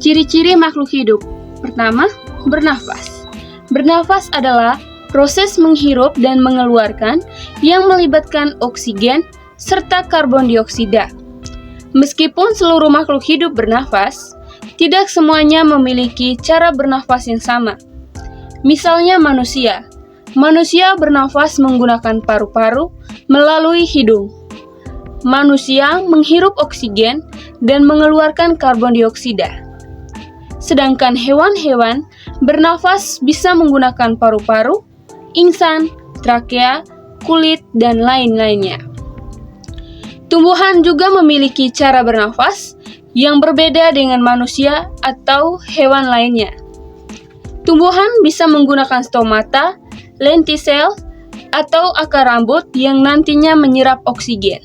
Ciri-ciri makhluk hidup. Pertama, bernafas. Bernafas adalah proses menghirup dan mengeluarkan yang melibatkan oksigen serta karbon dioksida. Meskipun seluruh makhluk hidup bernafas, tidak semuanya memiliki cara bernafas yang sama. Misalnya manusia. Manusia bernafas menggunakan paru-paru melalui hidung. Manusia menghirup oksigen dan mengeluarkan karbon dioksida. Sedangkan hewan-hewan bernafas bisa menggunakan paru-paru, insang, trakea, kulit, dan lain-lainnya. Tumbuhan juga memiliki cara bernafas yang berbeda dengan manusia atau hewan lainnya. Tumbuhan bisa menggunakan stomata, lentisel, atau akar rambut yang nantinya menyerap oksigen.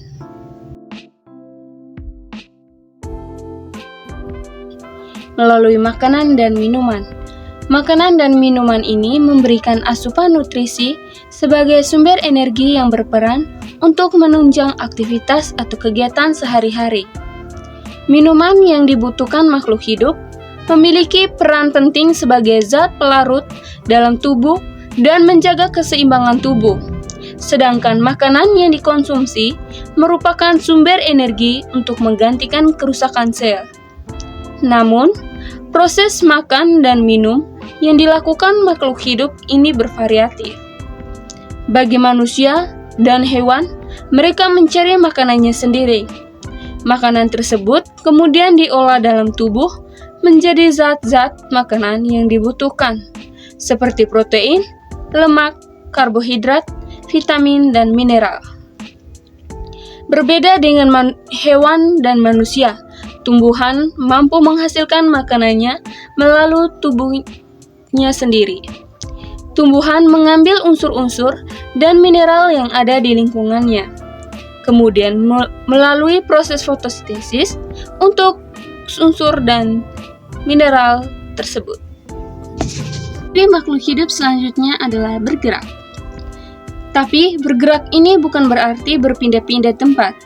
Melalui makanan dan minuman. Makanan dan minuman ini memberikan asupan nutrisi sebagai sumber energi yang berperan untuk menunjang aktivitas atau kegiatan sehari-hari. Minuman yang dibutuhkan makhluk hidup memiliki peran penting sebagai zat pelarut dalam tubuh dan menjaga keseimbangan tubuh. Sedangkan makanan yang dikonsumsi merupakan sumber energi untuk menggantikan kerusakan sel. Namun, proses makan dan minum yang dilakukan makhluk hidup ini bervariatif. Bagi manusia dan hewan, mereka mencari makanannya sendiri. Makanan tersebut kemudian diolah dalam tubuh menjadi zat-zat makanan yang dibutuhkan, seperti protein, lemak, karbohidrat, vitamin, dan mineral. Berbeda dengan hewan dan manusia, tumbuhan mampu menghasilkan makanannya melalui tubuhnya sendiri. Tumbuhan mengambil unsur-unsur dan mineral yang ada di lingkungannya, kemudian melalui proses fotosintesis untuk unsur dan mineral tersebut. Jadi makhluk hidup selanjutnya adalah bergerak. Tapi bergerak ini bukan berarti berpindah-pindah tempat,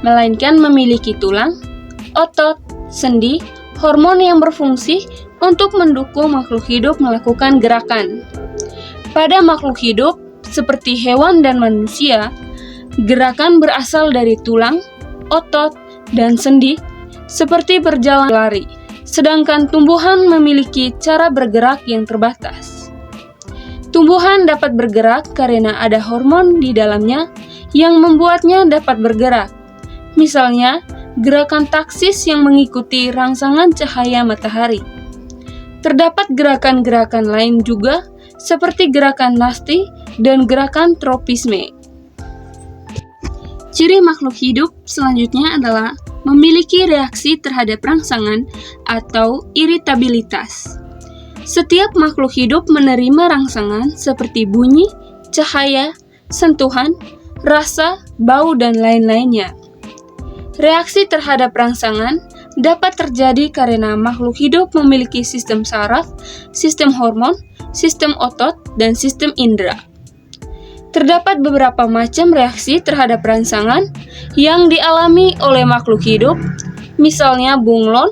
melainkan memiliki tulang, otot, sendi, hormon yang berfungsi untuk mendukung makhluk hidup melakukan gerakan. Pada makhluk hidup, seperti hewan dan manusia, gerakan berasal dari tulang, otot, dan sendi, seperti berjalan lari. Sedangkan tumbuhan memiliki cara bergerak yang terbatas. Tumbuhan dapat bergerak karena ada hormon di dalamnya yang membuatnya dapat bergerak. Misalnya, gerakan taksis yang mengikuti rangsangan cahaya matahari. Terdapat gerakan-gerakan lain juga, seperti gerakan nasti dan gerakan tropisme. Ciri makhluk hidup selanjutnya adalah memiliki reaksi terhadap rangsangan atau iritabilitas. Setiap makhluk hidup menerima rangsangan seperti bunyi, cahaya, sentuhan, rasa, bau, dan lain-lainnya. Reaksi terhadap rangsangan dapat terjadi karena makhluk hidup memiliki sistem saraf, sistem hormon, sistem otot, dan sistem indera. Terdapat beberapa macam reaksi terhadap rangsangan yang dialami oleh makhluk hidup, misalnya bunglon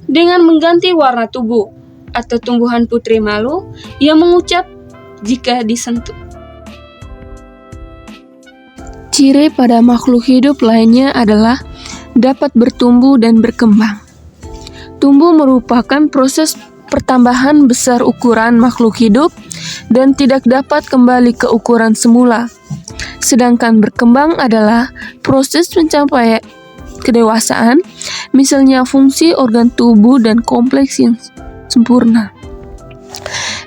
dengan mengganti warna tubuh, atau tumbuhan putri malu yang mengucap jika disentuh. Ciri pada makhluk hidup lainnya adalah dapat bertumbuh dan berkembang. Tumbuh merupakan proses pertambahan besar ukuran makhluk hidup dan tidak dapat kembali ke ukuran semula. Sedangkan berkembang adalah proses pencapaian kedewasaan, misalnya fungsi organ tubuh dan kompleks yang sempurna.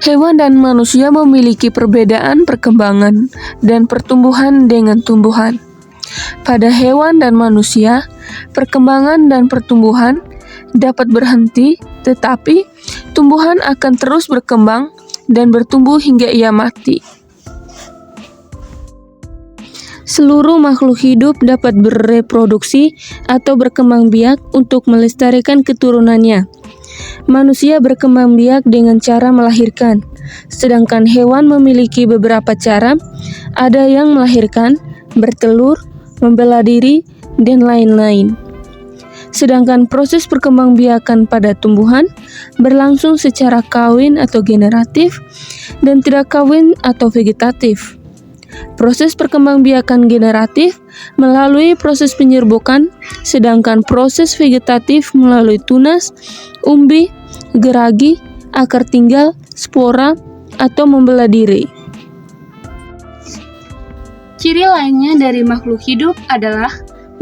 Hewan dan manusia memiliki perbedaan perkembangan dan pertumbuhan dengan tumbuhan. Pada hewan dan manusia, perkembangan dan pertumbuhan dapat berhenti, tetapi tumbuhan akan terus berkembang dan bertumbuh hingga ia mati. Seluruh makhluk hidup dapat bereproduksi atau berkembang biak untuk melestarikan keturunannya. Manusia berkembang biak dengan cara melahirkan, sedangkan hewan memiliki beberapa cara, ada yang melahirkan, bertelur, membela diri, dan lain-lain. Sedangkan proses perkembangbiakan pada tumbuhan berlangsung secara kawin atau generatif dan tidak kawin atau vegetatif. Proses perkembangbiakan generatif melalui proses penyerbukan, sedangkan proses vegetatif melalui tunas, umbi, geragi, akar tinggal, spora, atau membelah diri. Ciri lainnya dari makhluk hidup adalah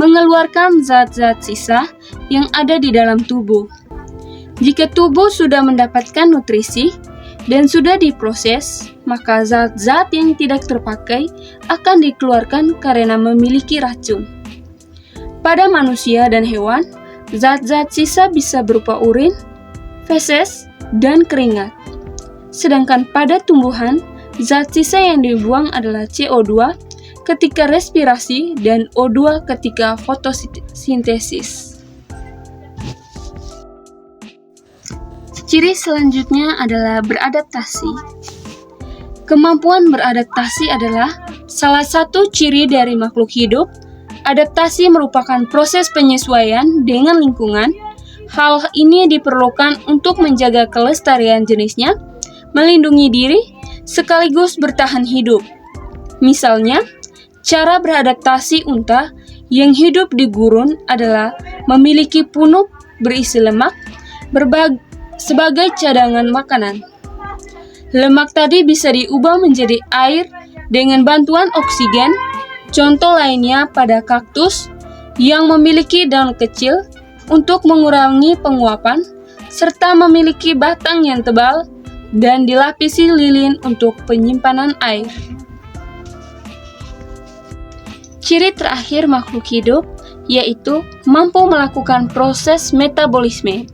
mengeluarkan zat-zat sisa yang ada di dalam tubuh. Jika tubuh sudah mendapatkan nutrisi dan sudah diproses, maka zat-zat yang tidak terpakai akan dikeluarkan karena memiliki racun. Pada manusia dan hewan, zat-zat sisa bisa berupa urin, feses, dan keringat. Sedangkan pada tumbuhan, zat sisa yang dibuang adalah CO2 ketika respirasi dan O2 ketika fotosintesis. Ciri selanjutnya adalah beradaptasi. Kemampuan beradaptasi adalah salah satu ciri dari makhluk hidup. Adaptasi merupakan proses penyesuaian dengan lingkungan. Hal ini diperlukan untuk menjaga kelestarian jenisnya, melindungi diri, sekaligus bertahan hidup. Misalnya, cara beradaptasi unta yang hidup di gurun adalah memiliki punuk berisi lemak sebagai cadangan makanan. Lemak tadi bisa diubah menjadi air dengan bantuan oksigen. Contoh lainnya pada kaktus yang memiliki daun kecil untuk mengurangi penguapan, serta memiliki batang yang tebal dan dilapisi lilin untuk penyimpanan air. Ciri terakhir makhluk hidup yaitu mampu melakukan proses metabolisme.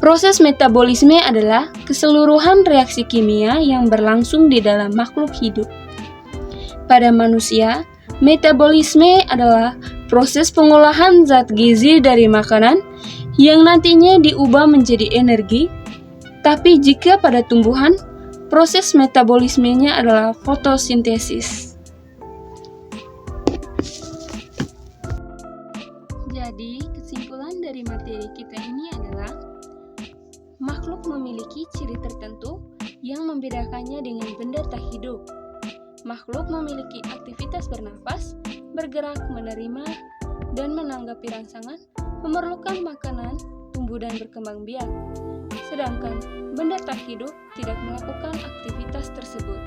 Proses metabolisme adalah keseluruhan reaksi kimia yang berlangsung di dalam makhluk hidup. Pada manusia, metabolisme adalah proses pengolahan zat gizi dari makanan yang nantinya diubah menjadi energi. Tapi jika pada tumbuhan, proses metabolismenya adalah fotosintesis. Jadi, kesimpulan dari materi kita ini adalah makhluk memiliki ciri tertentu yang membedakannya dengan benda tak hidup. Makhluk memiliki aktivitas bernafas, bergerak, menerima, dan menanggapi rangsangan, memerlukan makanan, tumbuh dan berkembang biak. Sedangkan benda tak hidup tidak melakukan aktivitas tersebut.